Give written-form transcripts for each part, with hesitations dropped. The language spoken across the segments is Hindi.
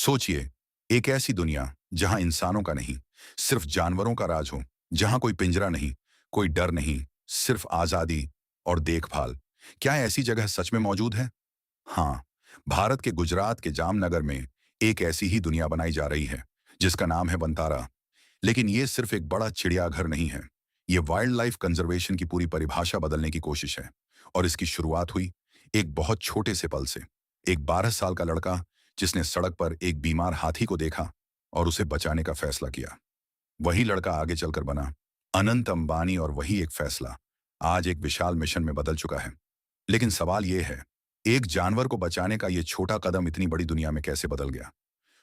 सोचिए, एक ऐसी दुनिया जहां इंसानों का नहीं, सिर्फ जानवरों का राज हो, जहां कोई पिंजरा नहीं, कोई डर नहीं, सिर्फ आजादी और देखभाल। क्या ऐसी जगह सच में मौजूद है? हाँ, भारत के गुजरात के जामनगर में एक ऐसी ही दुनिया बनाई जा रही है, जिसका नाम है वनतारा। लेकिन ये सिर्फ एक बड़ा चिड़ियाघर नहीं है। ये वाइल्ड लाइफ कंजर्वेशन की पूरी परिभाषा बदलने की कोशिश है। और इसकी शुरुआत हुई एक बहुत छोटे से पल से। एक 12 साल का लड़का जिसने सड़क पर एक बीमार हाथी को देखा और उसे बचाने का फैसला किया। वही लड़का आगे चलकर बना अनंत अंबानी, और वही एक फैसला आज एक विशाल मिशन में बदल चुका है। लेकिन सवाल यह है, एक जानवर को बचाने का यह छोटा कदम इतनी बड़ी दुनिया में कैसे बदल गया?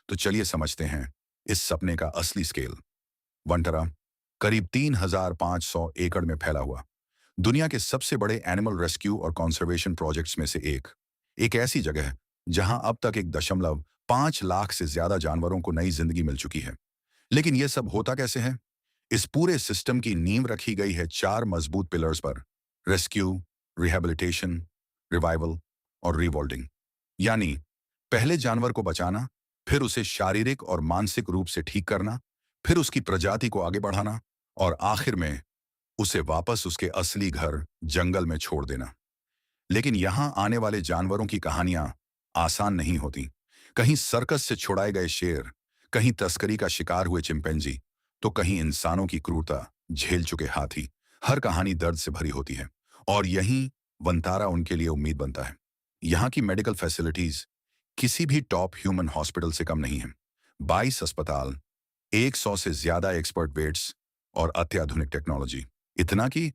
तो चलिए समझते हैं इस सपने का असली स्केल। वनटरा करीब 3,500 एकड़ में फैला हुआ दुनिया के सबसे बड़े एनिमल रेस्क्यू और कंजर्वेशन प्रोजेक्ट्स में से एक ऐसी जगह है जहां अब तक 1.5 लाख से ज्यादा जानवरों को नई जिंदगी मिल चुकी है। लेकिन यह सब होता कैसे है? इस पूरे सिस्टम की नींव रखी गई है 4 मजबूत पिलर्स पर: रेस्क्यू, रिहेबिलिटेशन, रिवाइवल और रिवॉल्डिंग। यानी पहले जानवर को बचाना, फिर उसे शारीरिक और मानसिक रूप से ठीक करना, फिर उसकी प्रजाति को आगे बढ़ाना, और आखिर में उसे वापस उसके असली घर जंगल में छोड़ देना। लेकिन यहां आने वाले जानवरों की कहानियां आसान नहीं होती। कहीं सर्कस से छुड़ाए गए शेर, कहीं तस्करी का शिकार हुए चिंपैंजी, तो कहीं इंसानों की क्रूरता झेल चुके हाथी। हर कहानी दर्द से भरी होती है, और यहीं वनतारा उनके लिए उम्मीद बनता है। यहाँ की मेडिकल फैसिलिटीज किसी भी टॉप ह्यूमन हॉस्पिटल से कम नहीं है। 22 अस्पताल, 100 से ज्यादा एक्सपर्ट वेट्स और अत्याधुनिक टेक्नोलॉजी। इतना कि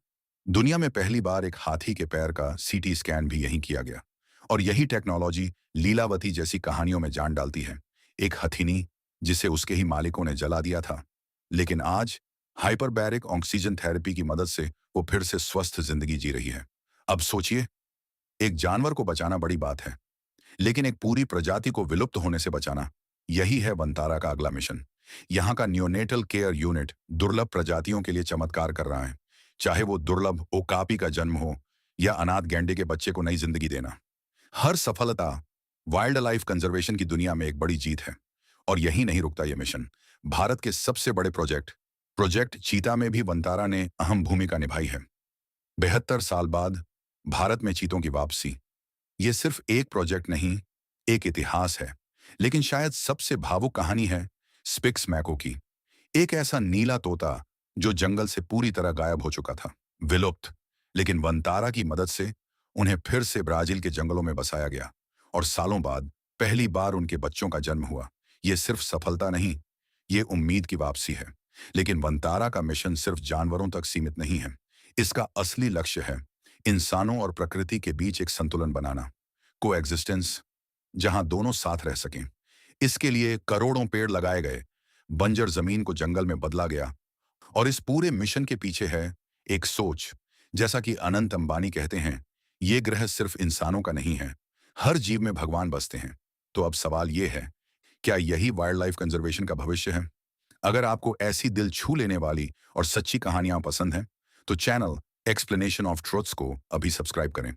दुनिया में पहली बार एक हाथी के पैर का सीटी स्कैन भी यहीं किया गया। और यही टेक्नोलॉजी लीलावती जैसी कहानियों में जान डालती है। एक हथिनी जिसे उसके ही मालिकों ने जला दिया था, लेकिन आज हाइपरबैरिक ऑक्सीजन थेरेपी की मदद से वो फिर से स्वस्थ जिंदगी जी रही है। अब सोचिए, एक जानवर को बचाना बड़ी बात है, लेकिन एक पूरी प्रजाति को विलुप्त होने से बचाना, यही है वनतारा का अगला मिशन। यहाँ का नियोनेटल केयर यूनिट दुर्लभ प्रजातियों के लिए चमत्कार कर रहा है। चाहे वो दुर्लभ ओकापी का जन्म हो या अनाथ गैंडे के बच्चे को नई जिंदगी देना, हर सफलता वाइल्ड लाइफ कंजर्वेशन की दुनिया में एक बड़ी जीत है। और यही नहीं रुकता ये मिशन। भारत के सबसे बड़े प्रोजेक्ट प्रोजेक्ट चीता में भी वनतारा ने अहम भूमिका निभाई है। 72 साल बाद भारत में चीतों की वापसी, ये सिर्फ एक प्रोजेक्ट नहीं, एक इतिहास है। लेकिन शायद सबसे भावुक कहानी है स्पिक्स मैको की। एक ऐसा नीला तोता जो जंगल से पूरी तरह गायब हो चुका था, विलुप्त। लेकिन वनतारा की मदद से उन्हें फिर से ब्राजील के जंगलों में बसाया गया, और सालों बाद पहली बार उनके बच्चों का जन्म हुआ। ये सिर्फ सफलता नहीं, ये उम्मीद की वापसी है। लेकिन वनतारा का मिशन सिर्फ जानवरों तक सीमित नहीं है। इसका असली लक्ष्य है इंसानों और प्रकृति के बीच एक संतुलन बनाना, कोएग्जिस्टेंस, जहां दोनों साथ रह सकें। इसके लिए करोड़ों पेड़ लगाए गए, बंजर जमीन को जंगल में बदला गया, और इस पूरे मिशन के पीछे है एक सोच। जैसा कि अनंत अंबानी कहते हैं, ये ग्रह सिर्फ इंसानों का नहीं है, हर जीव में भगवान बसते हैं। तो अब सवाल ये है, क्या यही वाइल्ड लाइफ कंजर्वेशन का भविष्य है? अगर आपको ऐसी दिल छू लेने वाली और सच्ची कहानियां पसंद हैं, तो चैनल एक्सप्लेनेशन ऑफ ट्रुथ्स को अभी सब्सक्राइब करें।